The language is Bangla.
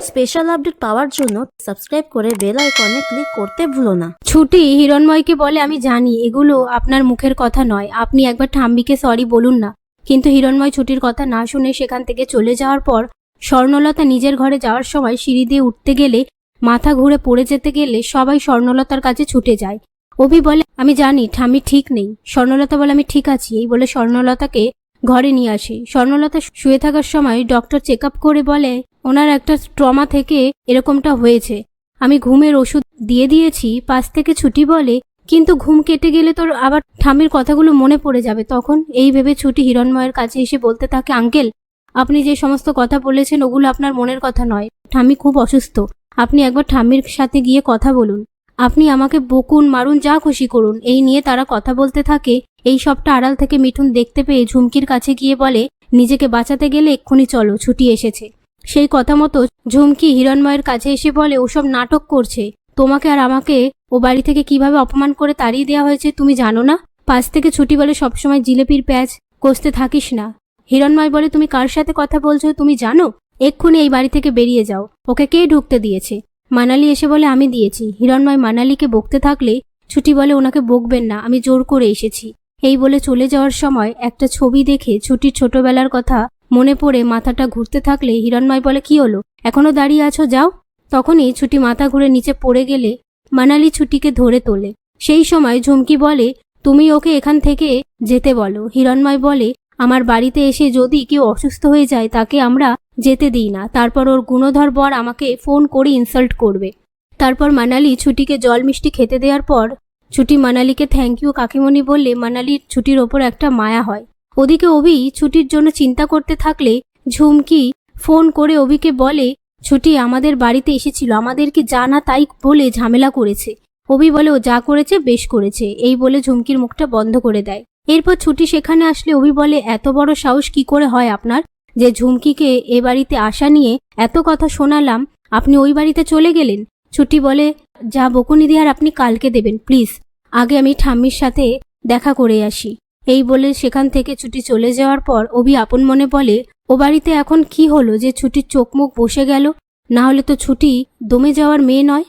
স্পেশাল আপডেট পাওয়ার জন্য সাবস্ক্রাইব করে বেল আইকনে ক্লিক করতে ভুলো না। ছুটি হিরণময়কে বলে, আমি জানি এগুলো আপনার মুখের কথা নয়, আপনি একবার ঠাম্মিকে সরি বলুন না। কিন্তু হিরণময় ছুটির কথা না শুনে সেখান থেকে চলে যাওয়ার পর স্বর্ণলতা নিজের ঘরে যাওয়ার সময় সিঁড়ি দিয়ে উঠতে গেলে মাথা ঘুরে পড়ে যেতে গেলে সবাই স্বর্ণলতার কাছে ছুটে যায়। অভি বলে, আমি জানি ঠাম্মি ঠিক নেই। স্বর্ণলতা বলে, আমি ঠিক আছি। এই বলে স্বর্ণলতাকে ঘরে নিয়ে আসে। স্বর্ণলতা শুয়ে থাকার সময় ডক্টর চেক আপ করে বলে, ওনার একটা ট্রমা থেকে এরকমটা হয়েছে। আমি ঘুমের ওষুধ দিয়ে দিয়েছি। পাশ থেকে ছুটি বলে, কিন্তু ঘুম কেটে গেলে তোর আবার ঠাম্মির কথাগুলো মনে পড়ে যাবে তখন। এই ভেবে ছুটি হিরণময়ের কাছে এসে বলতে থাকে, আঙ্কেল আপনি যে সমস্ত কথা বলেছেন ওগুলো আপনার মনের কথা নয়। ঠাম্মি খুব অসুস্থ, আপনি একবার ঠাম্মির সাথে গিয়ে কথা বলুন। আপনি আমাকে বকুন মারুন যা খুশি করুন। এই নিয়ে তারা কথা বলতে থাকে। এই সবটা আড়াল থেকে মিঠুন দেখতে পেয়ে ঝুমকির কাছে গিয়ে বলে, নিজেকে বাঁচাতে গেলে এক্ষুনি চলো, ছুটি এসেছে। সেই কথা মতো ঝুমকি হিরণময়ের কাছে এসে বলে, ওসব নাটক করছে। তোমাকে আর আমাকে ও বাড়ি থেকে কিভাবে অপমান করে তাড়িয়ে দেওয়া হয়েছে তুমি জানো না? পাশ থেকে ছুটি বলে, সবসময় জিলেপির প্যাচ কষতে থাকিস না। হিরণময় বলে, তুমি কার সাথে কথা বলছো তুমি জানো? এক্ষুনি এই বাড়ি থেকে বেরিয়ে যাও। ওকে কে ঢুকতে দিয়েছে? মানালি এসে বলে, আমি দিয়েছি। হিরণময় মানালিকে বকতে থাকলে ছুটি বলে, ওনাকে বকবেন না, আমি জোর করে এসেছি। এই বলে চলে যাওয়ার সময় একটা ছবি দেখে ছুটির ছোটবেলার কথা মনে পড়ে মাথাটা ঘুরতে থাকলে হিরণময় বলে, কি হলো, এখনো দাঁড়িয়ে আছো, যাও। তখনই ছুটি মাথা ঘুরে নিচে পড়ে গেলে মানালি ছুটিকে ধরে তোলে। সেই সময় ঝুমকি বলে, তুমি ওকে এখান থেকে যেতে বলো। হিরণময় বলে, আমার বাড়িতে এসে যদি কেউ অসুস্থ হয়ে যায় তাকে আমরা যেতে দিই না, তারপর ওর গুণধর বর আমাকে ফোন করে ইনসাল্ট করবে। তারপর মানালি ছুটিকে জল মিষ্টি খেতে দেওয়ার পর ছুটি মানালিকে থ্যাংক ইউ কাকিমণি বললে মানালির ছুটির ওপর একটা মায়া হয়। ওদিকে অভি ছুটির জন্য চিন্তা করতে থাকলে ঝুমকি ফোন করে অভিকে বলে, ছুটি আমাদের বাড়িতে এসেছিল, আমাদেরকে জানা তাই বলে ঝামেলা করেছে। অভি বলে, ও যা করেছে বেশ করেছে। এই বলে ঝুমকির মুখটা বন্ধ করে দেয়। এরপর ছুটি সেখানে আসলে অভি বলে, এত বড় সাহস কি করে হয় আপনার, যে ঝুমকিকে এ বাড়িতে আসা নিয়ে এত কথা শোনালাম, আপনি ওই বাড়িতে চলে গেলেন। ছুটি বলে, যা বকুনি দেওয়ার আপনি কালকে দেবেন, প্লিজ আগে আমি ঠাম্মির সাথে দেখা করে আসি। এই বলে সেখান থেকে ছুটি চলে যাওয়ার পর অভি আপন মনে বলে, ও বাড়িতে এখন কি হলো যে ছুটির চোখ মুখ বসে গেল, না হলে তো ছুটি দমে যাওয়ার মেয়ে নয়।